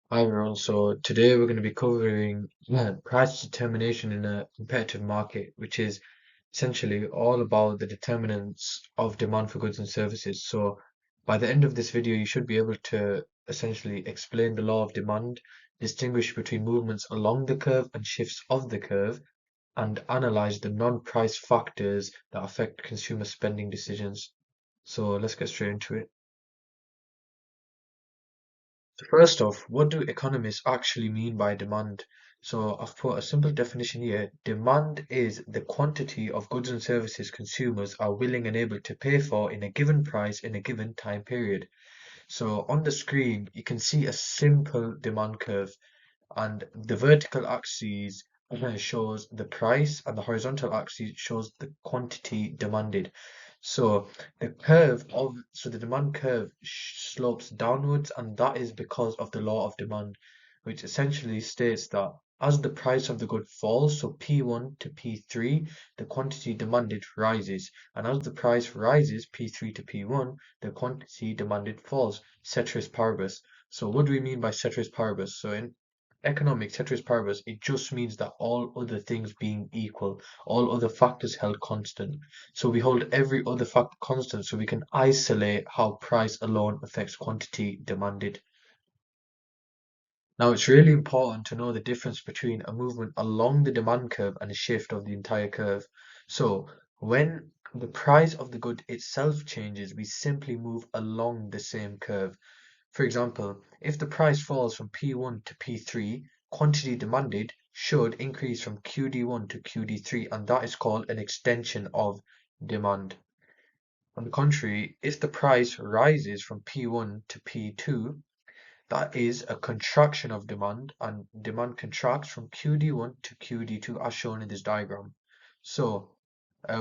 Hi everyone, so today we're going to be covering price determination in a competitive market, which is essentially all about the determinants of demand for goods and services. So by the end of this video, you should be able to essentially explain the law of demand, distinguish between movements along the curve and shifts of the curve, and analyze the non-price factors that affect consumer spending decisions. So let's get straight into it. So first off, what do economists actually mean by demand? So I've put a simple definition here. Demand is the quantity of goods and services consumers are willing and able to pay for in a given price in a given time period. So on the screen, you can see a simple demand curve, and the vertical axis shows the price and the horizontal axis shows the quantity demanded. So the demand curve slopes downwards, and that is because of the law of demand, which essentially states that as the price of the good falls, so P1 to P3, the quantity demanded rises, and as the price rises, P3 to P1, the quantity demanded falls, ceteris paribus. So what do we mean by ceteris paribus? So in economics, ceteris paribus, it just means that all other things being equal, all other factors held constant. So we hold every other factor constant so we can isolate how price alone affects quantity demanded. Now it's really important to know the difference between a movement along the demand curve and a shift of the entire curve. So when the price of the good itself changes, we simply move along the same curve. For example, if the price falls from P1 to P3, quantity demanded should increase from QD1 to QD3, and that is called an extension of demand. On the contrary, if the price rises from P1 to P2, that is a contraction of demand, and demand contracts from QD1 to QD2 as shown in this diagram. So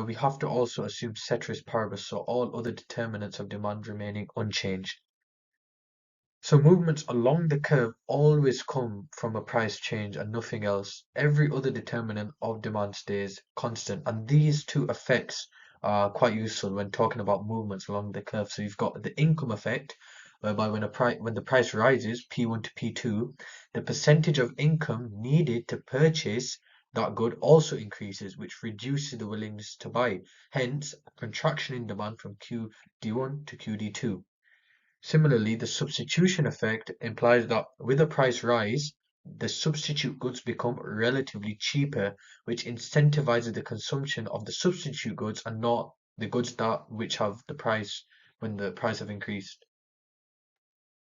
we have to also assume ceteris paribus, so all other determinants of demand remaining unchanged. So movements along the curve always come from a price change and nothing else. Every other determinant of demand stays constant, and these two effects are quite useful when talking about movements along the curve. So you've got the income effect, whereby when the price rises, P1 to P2, the percentage of income needed to purchase that good also increases, which reduces the willingness to buy. Hence, a contraction in demand from QD1 to QD2. Similarly, the substitution effect implies that with a price rise, the substitute goods become relatively cheaper, which incentivizes the consumption of the substitute goods and not the goods that which have the price when the price have increased.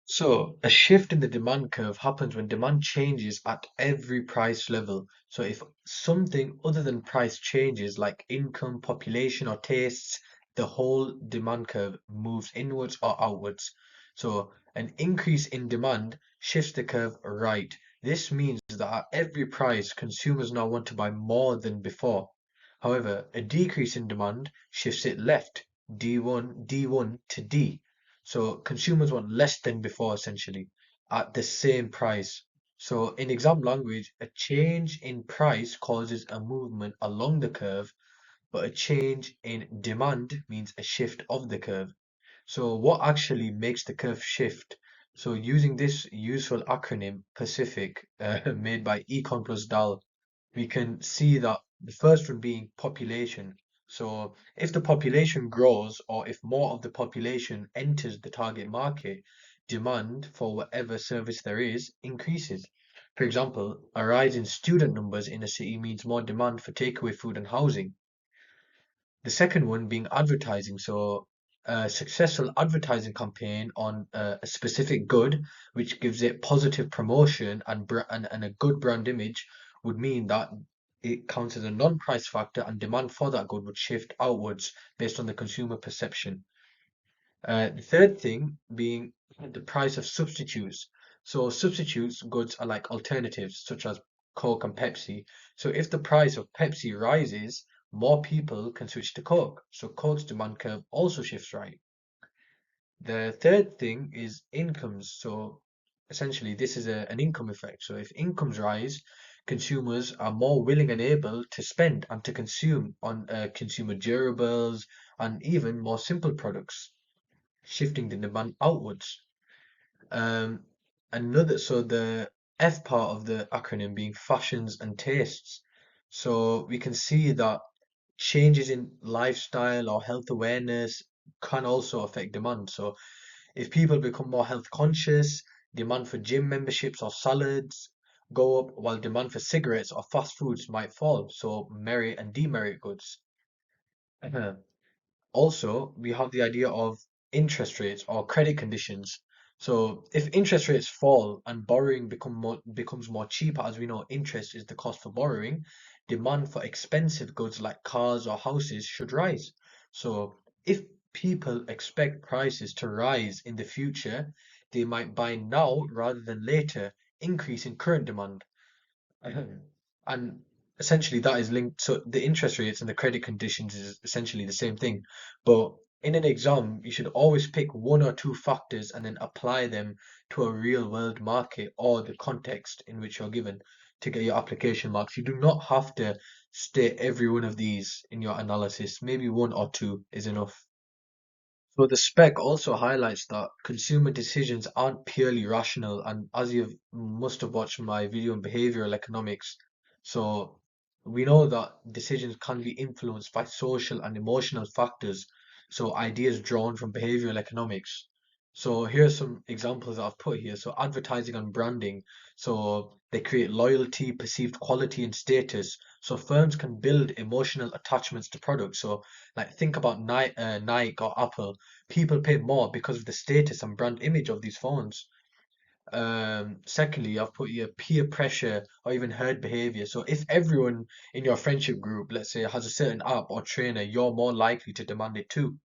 So a shift in the demand curve happens when demand changes at every price level. So if something other than price changes, like income, population, or tastes, the whole demand curve moves inwards or outwards. So an increase in demand shifts the curve right. This means that at every price, consumers now want to buy more than before. However, a decrease in demand shifts it left, D1 to D. So consumers want less than before essentially at the same price. So in exam language, a change in price causes a movement along the curve, but a change in demand means a shift of the curve. So what actually makes the curve shift? So using this useful acronym Pacific made by Econ plus DAL, we can see that the first one being population. So if the population grows or if more of the population enters the target market, demand for whatever service there is increases. For example, a rise in student numbers in a city means more demand for takeaway food and housing. The second one being advertising. So a successful advertising campaign on a specific good, which gives it positive promotion and a good brand image, would mean that it counts as a non-price factor and demand for that good would shift outwards based on the consumer perception. The third thing being the price of substitutes. So substitutes goods are like alternatives such as Coke and Pepsi. So if the price of Pepsi rises, more people can switch to Coke. So Coke's demand curve also shifts right. The third thing is incomes. So essentially, this is an income effect. So if incomes rise, consumers are more willing and able to spend and to consume on consumer durables and even more simple products, shifting the demand outwards. Um, So the F part of the acronym being fashions and tastes. So we can see that changes in lifestyle or health awareness can also affect demand. So if people become more health conscious, demand for gym memberships or salads go up, while demand for cigarettes or fast foods might fall. So merit and demerit goods. Also, we have the idea of interest rates or credit conditions. So if interest rates fall and borrowing becomes more cheaper, as we know, interest is the cost for borrowing, demand for expensive goods like cars or houses should rise. So if people expect prices to rise in the future, they might buy now rather than later, increasing current demand. Ahem. And essentially that is linked, so the interest rates and the credit conditions is essentially the same thing. But in an exam, you should always pick one or two factors and then apply them to a real world market or the context in which you're given to get your application marks. You do not have to state every one of these in your analysis. Maybe one or two is enough. So the spec also highlights that consumer decisions aren't purely rational, and as you must have watched my video on behavioral economics, so we know that decisions can be influenced by social and emotional factors, so ideas drawn from behavioral economics. So here's some examples that I've put here. So advertising and branding, so they create loyalty, perceived quality, and status. So firms can build emotional attachments to products. So like think about Nike or Apple. People pay more because of the status and brand image of these phones. Secondly, I've put here peer pressure or even herd behavior. So if everyone in your friendship group, let's say, has a certain app or trainer, you're more likely to demand it too.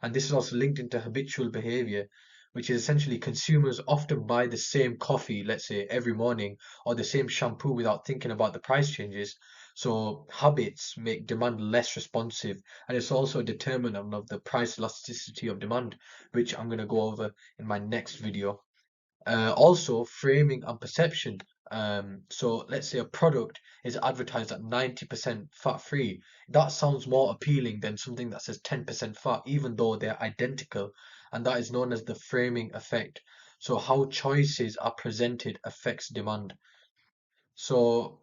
And this is also linked into habitual behavior, which is essentially consumers often buy the same coffee, let's say, every morning, or the same shampoo without thinking about the price changes. So habits make demand less responsive, and it's also a determinant of the price elasticity of demand, which I'm going to go over in my next video. Also, framing and perception. So let's say a product is advertised at 90% fat free. That sounds more appealing than something that says 10% fat, even though they're identical. And that is known as the framing effect. So how choices are presented affects demand. So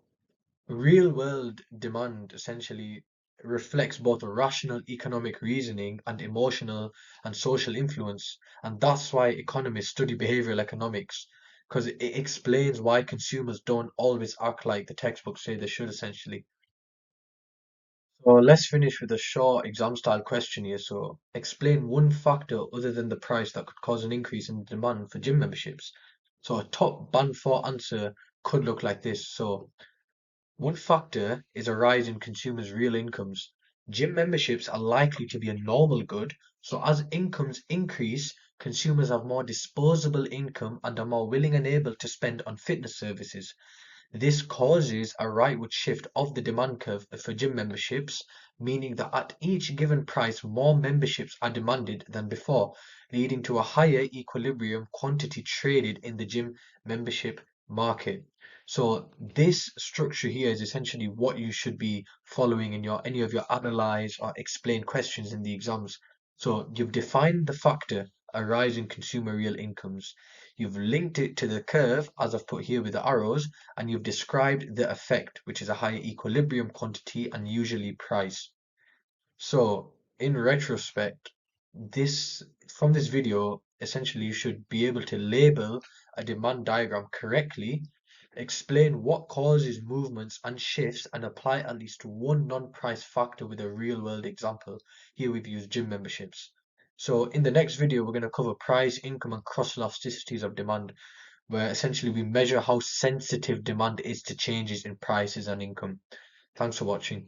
real world demand essentially reflects both rational economic reasoning and emotional and social influence. And that's why economists study behavioral economics, because it explains why consumers don't always act like the textbooks say they should, essentially. So let's finish with a short exam style question here. So explain one factor other than the price that could cause an increase in demand for gym memberships. So a top band 4 answer could look like this. So one factor is a rise in consumers' real incomes. Gym memberships are likely to be a normal good, so as incomes increase, consumers have more disposable income and are more willing and able to spend on fitness services. This causes a rightward shift of the demand curve for gym memberships, meaning that at each given price, more memberships are demanded than before, leading to a higher equilibrium quantity traded in the gym membership market. So this structure here is essentially what you should be following in your any of your analyze or explain questions in the exams. So you've defined the factor, a rise in consumer real incomes. You've linked it to the curve, as I've put here with the arrows, and you've described the effect, which is a higher equilibrium quantity and usually price. So, in retrospect, this from this video, essentially you should be able to label a demand diagram correctly, explain what causes movements and shifts, and apply at least one non-price factor with a real-world example. Here we've used gym memberships. So in the next video, we're going to cover price, income, and cross elasticities of demand, where essentially we measure how sensitive demand is to changes in prices and income. Thanks for watching.